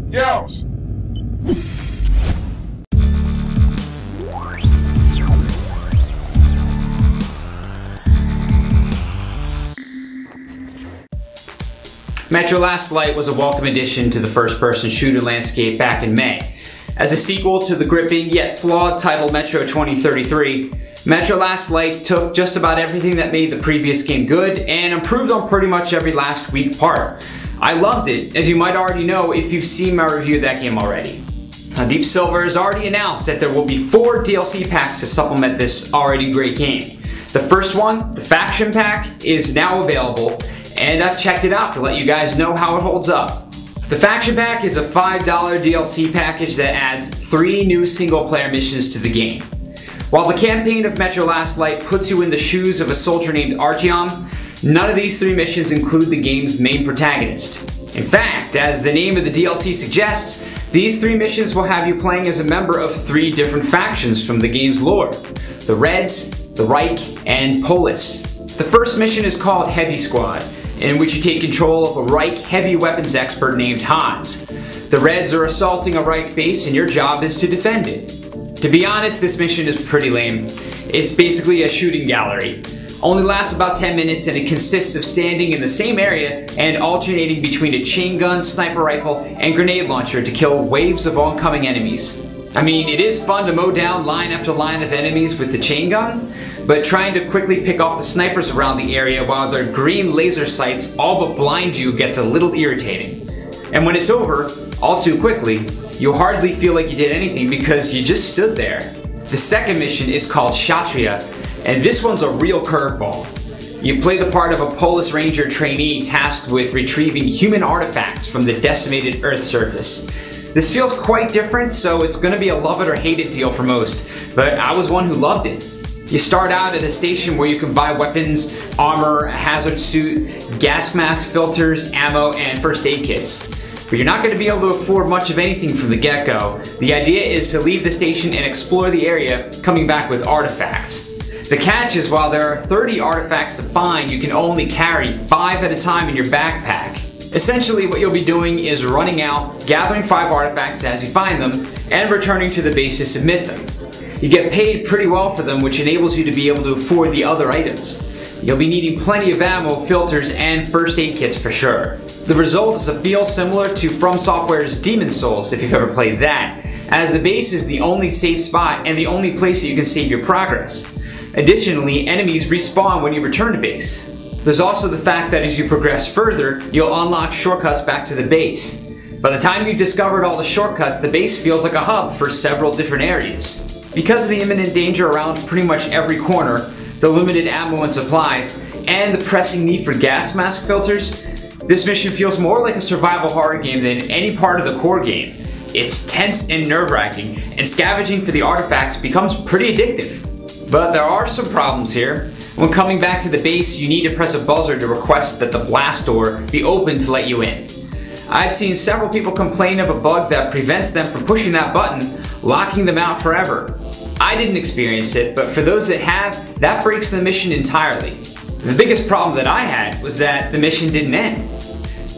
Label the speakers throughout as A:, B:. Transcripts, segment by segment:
A: Yeousch!
B: Metro Last Light was a welcome addition to the first-person shooter landscape back in May. As a sequel to the gripping yet flawed title Metro 2033, Metro Last Light took just about everything that made the previous game good and improved on pretty much every last weak part. I loved it, as you might already know if you've seen my review of that game already. Now, Deep Silver has already announced that there will be 4 DLC packs to supplement this already great game. The first one, the Faction Pack, is now available, and I've checked it out to let you guys know how it holds up. The Faction Pack is a $5 DLC package that adds 3 new single-player missions to the game. While the campaign of Metro Last Light puts you in the shoes of a soldier named Artyom, none of these 3 missions include the game's main protagonist. In fact, as the name of the DLC suggests, these 3 missions will have you playing as a member of 3 different factions from the game's lore: the Reds, the Reich, and Polis. The first mission is called Heavy Squad, in which you take control of a Reich heavy weapons expert named Hans. The Reds are assaulting a Reich base and your job is to defend it. To be honest, this mission is pretty lame. It's basically a shooting gallery. Only lasts about 10 minutes and it consists of standing in the same area and alternating between a chain gun, sniper rifle, and grenade launcher to kill waves of oncoming enemies. I mean, it is fun to mow down line after line of enemies with the chain gun, but trying to quickly pick off the snipers around the area while their green laser sights all but blind you gets a little irritating. And when it's over, all too quickly, you hardly feel like you did anything because you just stood there. The second mission is called Kshatriya, and this one's a real curveball. You play the part of a Polis Ranger trainee tasked with retrieving human artifacts from the decimated Earth surface. This feels quite different, so it's going to be a love it or hate it deal for most, but I was one who loved it. You start out at a station where you can buy weapons, armor, a hazard suit, gas mask filters, ammo, and first aid kits. But you're not going to be able to afford much of anything from the get-go. The idea is to leave the station and explore the area, coming back with artifacts. The catch is while there are 30 artifacts to find, you can only carry 5 at a time in your backpack. Essentially, what you'll be doing is running out, gathering 5 artifacts as you find them, and returning to the base to submit them. You get paid pretty well for them, which enables you to be able to afford the other items. You'll be needing plenty of ammo, filters, and first aid kits for sure. The result is a feel similar to From Software's Demon's Souls, if you've ever played that, as the base is the only safe spot and the only place that you can save your progress. Additionally, enemies respawn when you return to base. There's also the fact that as you progress further, you'll unlock shortcuts back to the base. By the time you've discovered all the shortcuts, the base feels like a hub for several different areas. Because of the imminent danger around pretty much every corner, the limited ammo and supplies, and the pressing need for gas mask filters, this mission feels more like a survival horror game than any part of the core game. It's tense and nerve-wracking, and scavenging for the artifacts becomes pretty addictive. But there are some problems here. When coming back to the base, you need to press a buzzer to request that the blast door be open to let you in. I've seen several people complain of a bug that prevents them from pushing that button, locking them out forever. I didn't experience it, but for those that have, that breaks the mission entirely. The biggest problem that I had was that the mission didn't end.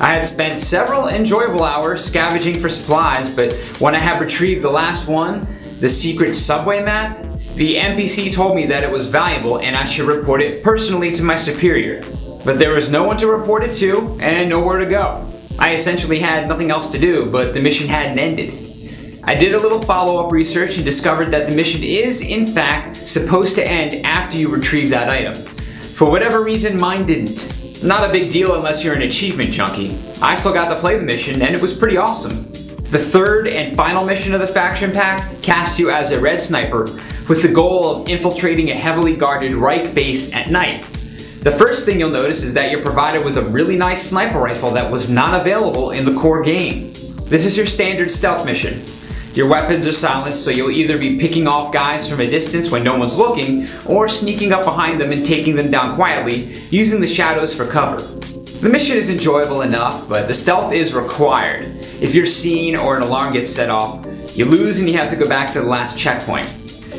B: I had spent several enjoyable hours scavenging for supplies, but when I had retrieved the last one, the secret subway map, the NPC told me that it was valuable and I should report it personally to my superior. But there was no one to report it to and nowhere to go. I essentially had nothing else to do, but the mission hadn't ended. I did a little follow-up research and discovered that the mission is, in fact, supposed to end after you retrieve that item. For whatever reason, mine didn't. Not a big deal unless you're an achievement junkie. I still got to play the mission and it was pretty awesome. The third and final mission of the Faction Pack casts you as a red sniper with the goal of infiltrating a heavily guarded Reich base at night. The first thing you'll notice is that you're provided with a really nice sniper rifle that was not available in the core game. This is your standard stealth mission. Your weapons are silenced, so you'll either be picking off guys from a distance when no one's looking, or sneaking up behind them and taking them down quietly, using the shadows for cover. The mission is enjoyable enough, but the stealth is required. If you're seen or an alarm gets set off, you lose and you have to go back to the last checkpoint.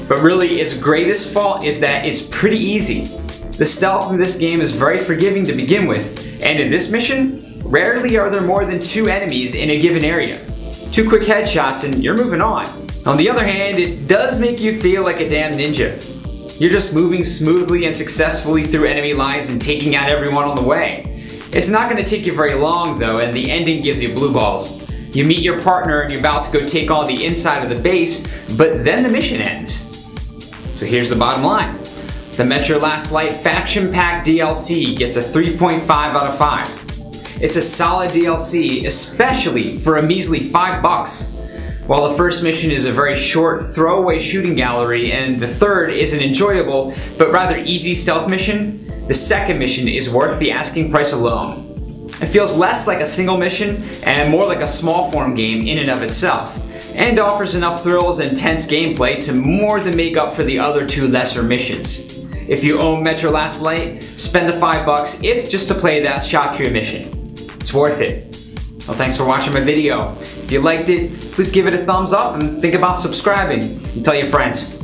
B: But really, its greatest fault is that it's pretty easy. The stealth in this game is very forgiving to begin with, and in this mission, rarely are there more than 2 enemies in a given area. 2 quick headshots and you're moving on. On the other hand, it does make you feel like a damn ninja. You're just moving smoothly and successfully through enemy lines and taking out everyone on the way. It's not going to take you very long though, and the ending gives you blue balls. You meet your partner and you're about to go take on the inside of the base, but then the mission ends. So here's the bottom line. The Metro Last Light Faction Pack DLC gets a 3.5 out of 5. It's a solid DLC, especially for a measly $5. While the first mission is a very short, throwaway shooting gallery, and the third is an enjoyable, but rather easy stealth mission, the second mission is worth the asking price alone. It feels less like a single mission and more like a small form game in and of itself, and offers enough thrills and tense gameplay to more than make up for the other 2 lesser missions. If you own Metro Last Light, spend the $5 if just to play that shot crew mission. It's worth it. Well, thanks for watching my video. If you liked it, please give it a thumbs up and think about subscribing and tell your friends.